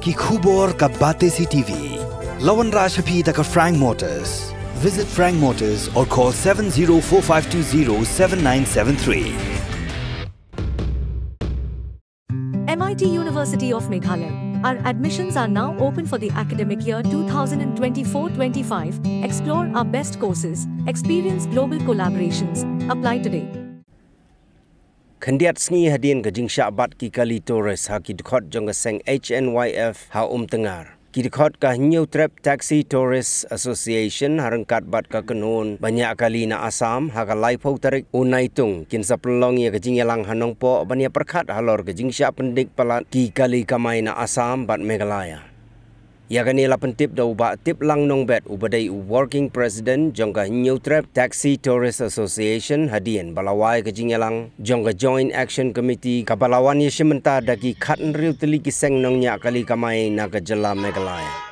ki khubor ka Batesi TV. Lawan Rashapi da ka Frank Motors. Visit Frank Motors or call 7045207973. MIT University of Meghalaya. Our admissions are now open for the academic year 2024-25. Explore our best courses, experience global collaborations. Apply today. Kandiat sngi hadin ke jing syabat ki kali Torres ha ki dkhot jong seng HNYF ha tengar. Ki dkhot ka New Trap Taxi Tourist Association harangkat bat ka kenon banyak kali na Assam ha ka lai phau tarik unai tung kin saplong ye ke jing yalang hanong po bania perkhat halor ke jing sya pendik palat ki kali kamai na Assam bat Meghalaya. Ya kani la pentip da uba tip lang nong bet ubadai working president jongga New Trap Taxi Tourist Association hadien balawai ke jingalang jongga Joint Action Committee kabalawan ye sementa dagi khatn riu teli kiseng nong nya kali kamai na ke jela Meghalaya.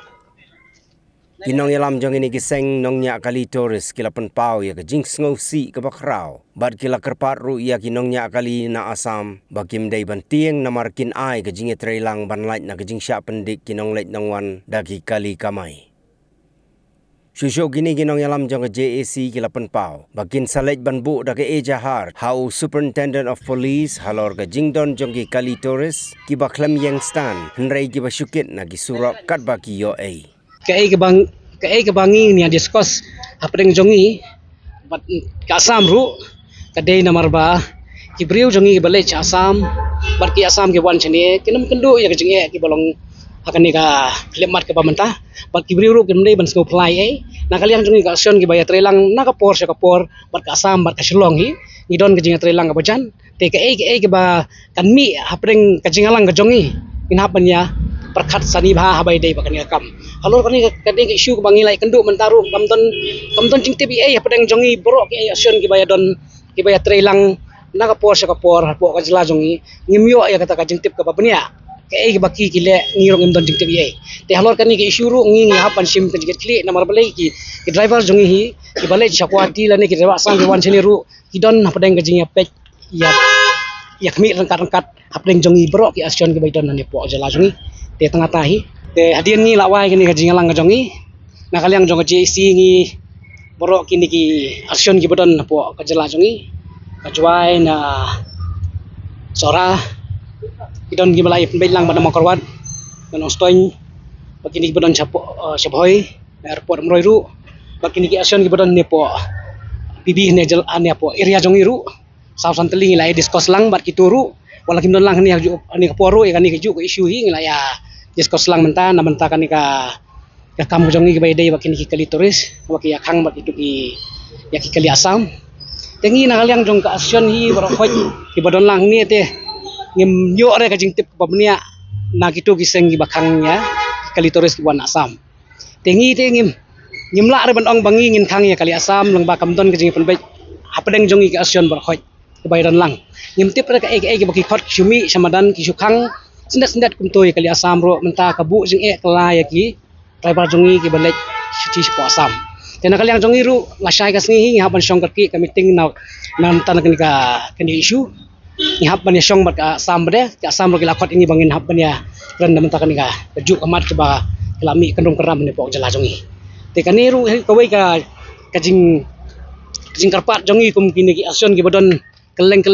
Kinong yalam jong ini kiseng nong nya kali tourist kila pen pau ya ke jing sngo si ke bakrau bad kila kerpat ru ya kinong nya kali na Assam bakim dai ban tieng na markin ai ke jing trailang ban lait na ke jing sya pendik kinong lait nongwan dagi kali kamai. Shusho gini kinong yalam jong JAC kila pen pau bakin salait ban bu da ke ejahar hau superintendent of police halor ke jing don jong ki kali tourist ki baklam yang stan henrei ki basukit na ki surok kat baki yo ai. Kaya kebangi ni discuss apa dengan jongi, but Assam ru, kadai nomor ba, kibriu jongi balik Assam, but ki Assam ke wan cene, kenam kendu ya kejengnya ki bolong akan ni ka lemat ke pemerintah, but kibriu ru kemdai ban snow fly nak kalian jongi ka asion ki bayar trelang nak kapor sekapor, but ke Assam but ke Shillong ni don kejengnya trelang ke bajan, te ke ba kan mi apa dengan kejenggalang ke jongi, inhapannya perkat sani bah habai dei bakan yakam halor kani kadeng isu bangi lai kenduk mentaru kamton cingtip ai apa deng jongi borok ki asion ki bayadon ki bayar trelang na kapor sekapor po ka jela jongi ngimyo ya kata ka cingtip ka babnia ke baki ki le ngirong imdon cingtip ai te halor kani ki isu ru ngi hapan sim ka jiget kli namar balai ki driver jongi hi ki balai chakwati lani ki rewa sang ki wan sini ru ki don apa deng ka jing pek ya yakmi rangkat apa deng jongi borok ki asion ki bayadon ni po jela jongi te tengah tahi te hadian ni lawai kini ka jingalang ka jongi na kaliang jong JC ni borok kini ki action ki bodon po ka jela jongi ka juai na sora idon gi balai pembelang pada makorwat dan ostoin bakini ki bodon chaphoi airport mroi ru bakini ki action ki bodon ni po bibi ne jel ane po area jongi ru saw santeling lai discuss lang bat kituru wala kim don lang ni ani ka poro ya kani ke ju ko issue hi ngila ya discuss lang menta na menta kani ka kam jongi ke baydai bakin ki kali tourist baki ya khang bak itu ki ya ki kali Assam tengi na kaliang jong ka action hi baro khoj ki badon lang ni te ngim yo re ka jing tip babnia na kitu ki seng ki bakhang ya kali tourist ki wan Assam tengi te ngim la re ban ong bangi ngin khang ya kali Assam lang ba kam don ke jing pen bai hapdeng jongi ki action baro khoj bayran lang ngimtip rek baki khot chumi samadan ki sukhang sendat kumtoy kali Assam ro menta kabu jing kelaya ki driver jongi ki balek suci po Assam tena kaliang jongi ru lasai ka sngi hapan song ki meeting na tan kan issue ni hapan ya song bat Assam bade ki Assam ro ki lakot ini bangin hapan ya ran menta kan ka juk amat ke ba kelami kendung keram ni po jela jongi te kan ru kawai ka jing karpat jongi kum kini ki asion ki bodon keleng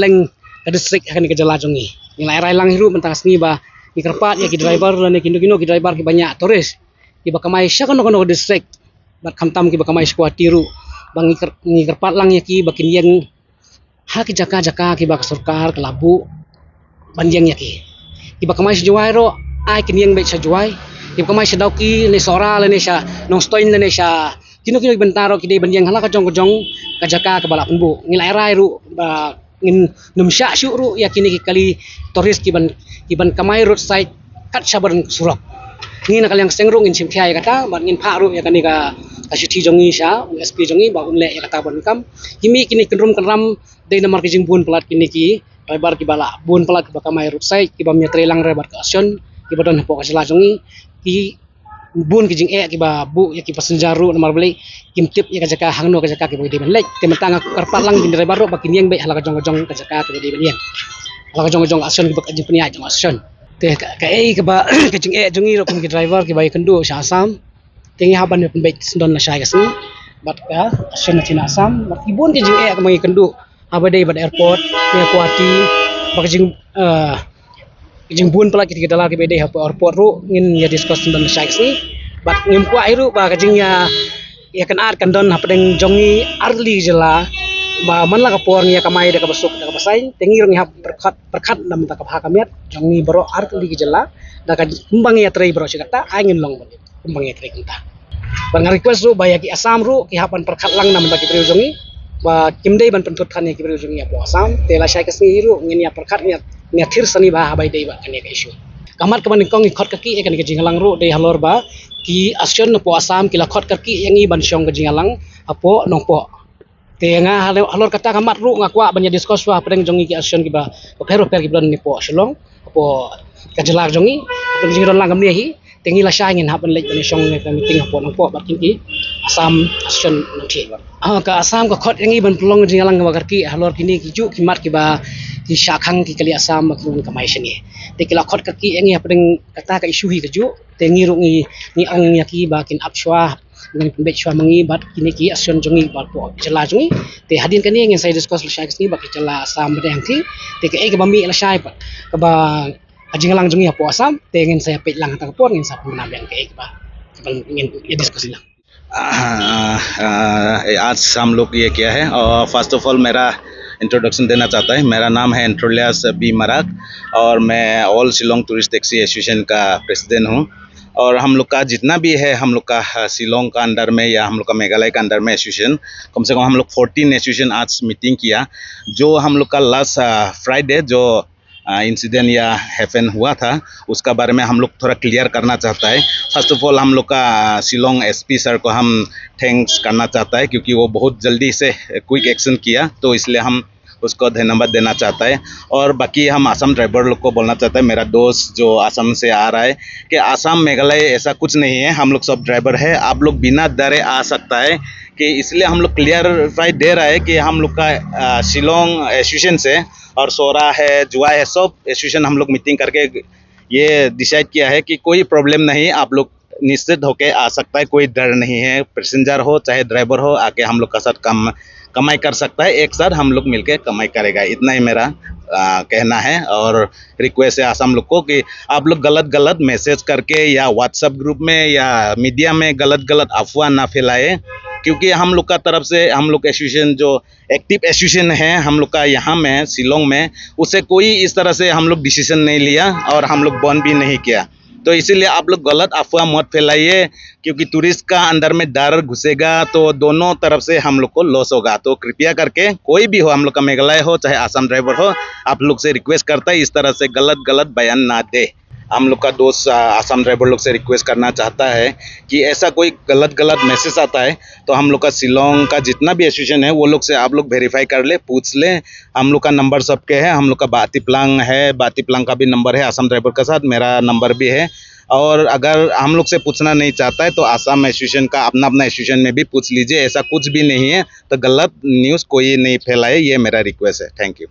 ke distrik akan ke jela jongi nilai rai lang hiru mentang sni ba ki kerpat ya ki driver lan ki kino ki driver ki banyak tourist ki bakamai sya kono distrik bat kamtam ki bakamai squad tiru bang ni kerpat lang ya ki bakin yang ha ki jaka ki bak sarkar ke labu banjang ya ki bakamai sejuai ro ai kin yang baik sejuai ki bakamai sedau ki ni sora le ni sya nong stoin le ni sya kino bentaro ki de banjang hala ka jong ka jaka ke balak pembu nilai rai ru ba ngin numsya syuru ya kini kali tourist kiban kamai roadside kat saban surok ngin kali yang sengrung ngin simkhai kata bat ngin pharu ya kani ka syuti jongi sya USP jongi ba unle ya kata ban kam kimi kini kenrum de namar kijing bun pelat kini ki driver ki bala bun pelat ki kamai roadside ki ba metrelang rebat ka asion ki badon po ka sela jongi ki bun kijing ki ba bu ya ki pasenjaru nomor beli kimtip ya kajaka hangno kajaka ki bodi benlek tementang aku karpat lang bin baru bakin yang baik hala kajong ka jaka ki bodi benyen hala kajong asion ki bakajing penia jong asion te ka e ka ba ka jing e jongi ro kum ki driver ki bai kendu sha Assam tengi haban pun baik don na shai kasni bat ka asyon na Assam bat ibon ke jing e ka mangi kendu abadai bad airport ne kuati bak jing bun pala ki dalar ki bedai ha airport ru ngin ya discuss don na shai kasni bat ngim kwa iru ba ka jing ya kan ar kan don hapdeng jongi arli jela ba man la kapor ngia kamai da kabasuk da kabasai tengi rong hap perkat nam ta kapha kamiat jongi bro arli jela da ka kumbang ya trei bro chikata angin long kumbang ya trei kunta bang request ru bayaki Assam ru ki hapan perkat lang nam bagi bro jongi ba kimdei ban pentut kan ya ki bro jongi apo Assam tela shai kasni ru ngin ya perkat nia thir sani ba habai dei ba kan ya issue kamat kaman kong khot kaki kan ke jingalang ru dei halor ba ki asyon po Assam ki la khot kaki yangi ban syong ke jingalang apo nongpo tenga halor kata kamat ru ngakwa banya discuss wa pedeng jongi ki asyon ki ba pero per ki blon ni po shalong apo kajelar jongi pedeng jingon lang kamni hi tengi la shangin hapan lek ban syong ne meeting apo nongpo bakin ki Assam asyon nanti ka Assam ka khot yangi ban pelong jingalang wa karki halor kini ki ju ki mat ki ba ki shakhang ki kali Assam makru kamai shani te ki la khot kaki yangi pedeng kata ka isu hi keju tengi ru ni ang yaki bakin apshwa dengan pembek shwa mangi bat kini ki asyon jongi bat po jela jongi te hadin kani ngin saya discuss la shai ni baki jela Assam bedang ti te ke ga bami la shai ka ba ajingalang jongi po Assam te ngin saya pet lang ta por ngin sa penabian ke ba ngin ya discuss lang आज हम लोग ये किया है और first of all मेरा इंट्रोडक्शन देना चाहता है। मेरा नाम है एंट्रोलियास बी मराक और मैं ऑल शिलोंग टूरिस्ट टैक्सी एसोसिएशन का प्रेसिडेंट हूँ। और हम लोग का जितना भी है हम लोग का शिलोंग का अंडर में या हम लोग का मेघालय का अंडर में एसोसिएशन कम से कम हम लोग 14 एसोसिएशन आज मीटिंग किया। जो हम लोग का लास्ट फ्राइडे जो इंसिडेंट या हैपन हुआ था उसका बारे में हम लोग थोड़ा क्लियर करना चाहता है। फर्स्ट ऑफ ऑल हम लोग का शिलोंग एसपी सर को हम थैंक्स करना चाहता है क्योंकि वो बहुत जल्दी से क्विक एक्शन किया, तो इसलिए हम उसको धन्यवाद देना चाहता है। और बाकी हम आसाम ड्राइवर लोग को बोलना चाहता है, मेरा दोस्त जो आसाम से आ रहा है, कि आसाम मेघालय ऐसा कुछ नहीं है, हम लोग सब ड्राइवर है, आप लोग बिना डरे आ सकता है। कि इसलिए हम लोग क्लियरफाई दे रहा है कि हम लोग का शिलोंग एसोसिएशन से और सोरा है, जुआ है, सब एसोसिएशन हम लोग मीटिंग करके ये डिसाइड किया है कि कोई प्रॉब्लम नहीं, आप लोग निश्चित होके आ सकता है, कोई डर नहीं है। पैसेंजर हो चाहे ड्राइवर हो आके हम लोग का साथ कमाई कर सकता है, एक साथ हम लोग मिलके कमाई करेगा। इतना ही मेरा कहना है। और रिक्वेस्ट है आसाम लोग को कि आप लोग गलत मैसेज करके या व्हाट्सएप ग्रुप में या मीडिया में गलत अफवाह ना फैलाए, क्योंकि हम लोग का तरफ से हम लोग एसोसिएशन जो एक्टिव एसोसिएशन है हम लोग का यहाँ में शिलोंग में, उससे कोई इस तरह से हम लोग डिसीजन नहीं लिया और हम लोग बंद भी नहीं किया। तो इसीलिए आप लोग गलत अफवाह मत फैलाइए, क्योंकि टूरिस्ट का अंदर में डर घुसेगा तो दोनों तरफ से हम लोग को लॉस होगा। तो कृपया करके कोई भी हो, हम लोग का मेघालय हो चाहे आसाम ड्राइवर हो, आप लोग से रिक्वेस्ट करता है इस तरह से गलत बयान ना दे। हम लोग का दोस्त आसाम ड्राइवर लोग से रिक्वेस्ट करना चाहता है कि ऐसा कोई गलत मैसेज आता है तो हम लोग का शिलोंग का जितना भी एसोसिएशन है वो लोग से आप लोग वेरीफाई कर ले, पूछ ले। हम लोग का नंबर सबके है, हम लोग का बातीप्लांग है, बातीप्लांग का भी नंबर है आसाम ड्राइवर का साथ, मेरा नंबर भी है। और अगर हम लोग से पूछना नहीं चाहता है तो आसाम एसोसिएशन का अपना एसोसिएशन में भी पूछ लीजिए, ऐसा कुछ भी नहीं है। तो गलत न्यूज़ कोई नहीं फैलाए, ये मेरा रिक्वेस्ट है। Thank you.